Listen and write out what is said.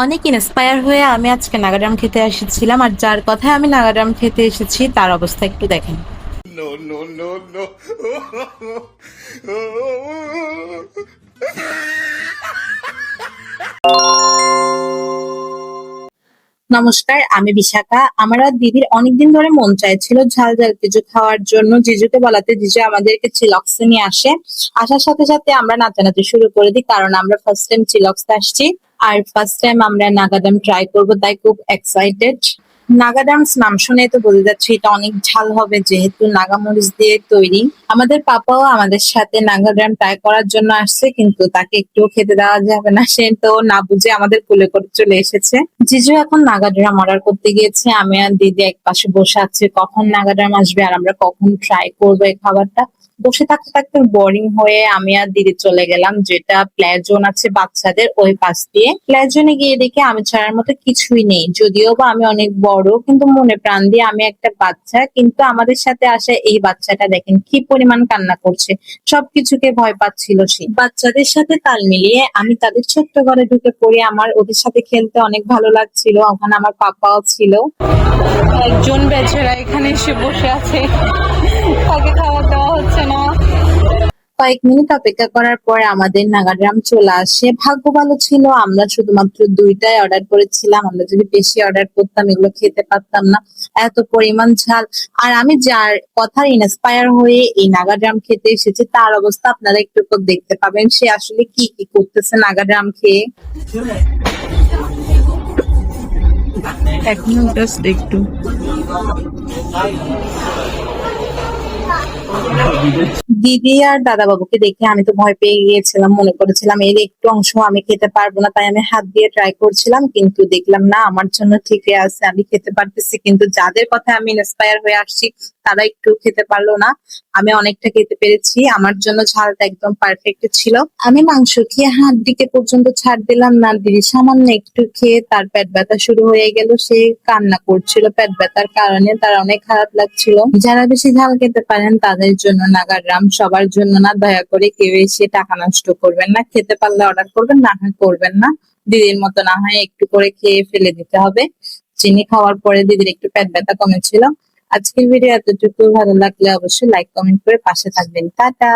অনেক ইন্সপায়ার হয়ে আমি আজকে নাগাডাম খেতে এসেছিলাম, আর যার কথায় আমি নাগাডাম খেতে এসেছি তার অবস্থা একটু দেখেন। No, no, no, no. নমস্কার, আমি বিশাখা। আমার আর দিদির অনেকদিন ধরে মন চাইছিল ঝাল ঝাল কিছু খাওয়ার জন্য। জিজুকে বলাতে জিজু আমাদেরকে চিলক্সে নিয়ে আসে। আসার সাথে সাথে আমরা নাচানাচি শুরু করে দিই, কারণ আমরা ফার্স্ট টাইম চিলক্সে আসছি আর ফার্স্ট টাইম আমরা নাগাদাম ট্রাই করব, তাই খুব এক্সাইটেড। নাগাডামস নাম শুনে তো বোঝা যাচ্ছে এটা অনেক ঝাল হবে, যেহেতু নাগামরিচ দিয়ে তৈরি। আমাদের পাপাও আমাদের সাথে নাগাডাম ট্রাই করার জন্য আসছে, কিন্তু তাকে একটুও খেতে দেওয়া যাবে না, সে তো না বুঝে আমাদের কোলে করে চলে এসেছে। জিজু এখন নাগাডাম অর্ডার করতে গিয়েছে, আমি আর দিদি এক পাশে বসে আছি কখন নাগাডাম আসবে আর আমরা কখন ট্রাই করবো এই খাবারটা। বসে থাকতে থাকতে বোরিং হয়ে আমি আর দিদি চলে গেলাম, যেটা প্লে জোন আছে বাচ্চাদের, ওই পাশ দিয়ে। প্লে জোনে গিয়ে দেখি আমি ছাড়ার মতো কিছুই নেই, যদিও বা আমি অনেক বড়, কিন্তু মনে প্রাণ দিয়ে আমি একটা বাচ্চা। কিন্তু আমাদের সাথে আসা এই বাচ্চাটা দেখেন কি পরিমাণ কান্না করছে, সবকিছুকে ভয় পাচ্ছিল সে। বাচ্চাদের সাথে তাল মিলিয়ে আমি তাদের ছোট্ট ঘরে ঢুকে পড়ি। আমার ওদের সাথে খেলতে অনেক ভালো লাগছিল, ওখানে আমার পাপাও ছিল। একজন বেচারা এখানে এসে বসে আছে, তাকে খাবার দেওয়া হচ্ছে না। কয়েক মিনিট অপেক্ষা করার পর আমাদের নাগাড্রাম চলে আসে। ভাগ্য ভালো ছিল আমরা শুধুমাত্র দুইটাই অর্ডার করেছিলাম, আমরা যদি বেশি অর্ডার করতাম এগুলো খেতে পারতাম না, এত পরিমাণ ঝাল। আর আমি যার কথা ইন্সপায়ার হয়ে এই নাগাড্রাম খেতে এসেছি তার অবস্থা আপনারা একটু পর দেখতে পাবেন, সে আসলে কি কি করতেছে নাগাড্রাম খেয়ে। এখন জাস্ট একটু দিদি আর দাদা বাবুকে দেখে আমি তো ভয় পেয়ে গিয়েছিলাম, মনে করেছিলাম এর একটু অংশ আমি খেতে পারবো না, তাই আমি হাত দিয়ে ট্রাই করছিলাম, কিন্তু দেখলাম না আমার জন্য ঠিকই আছে, আমি খেতে পারতেছি। কিন্তু যাদের কথা আমি ইন্সপায়ার হয়ে আসছি তারা একটু খেতে পারলো না, আমি অনেকটা খেতে পেরেছি। আমার জন্য ঝালটা একদম পারফেক্ট ছিল। আমি মাংস খেয়ে হাড্ডিকে পর্যন্ত ছাড় দিলাম না, দিদি সামান্য একটু খেয়ে তার পেট ব্যথা শুরু হয়ে গেল, সে কান্না করছিল পেট ব্যথার কারণে, তার অনেক খারাপ লাগছিল। যারা বেশি ঝাল খেতে পারেন তাদের জন্য নাগাড্রাম, সবার জন্য না। দয়া করে কেউ এসে টাকা নষ্ট করবেন না, খেতে পারলে অর্ডার করবেন, না হয় করবেন না। দিদির মতো না হয় একটু করে খেয়ে ফেলে দিতে হবে। চিনি খাওয়ার পরে দিদির একটু পেট ব্যথা কমেছিল। আজকের ভিডিও এতটুকু, ভালো লাগলে অবশ্যই লাইক কমেন্ট করে পাশে থাকবেন। টাটা।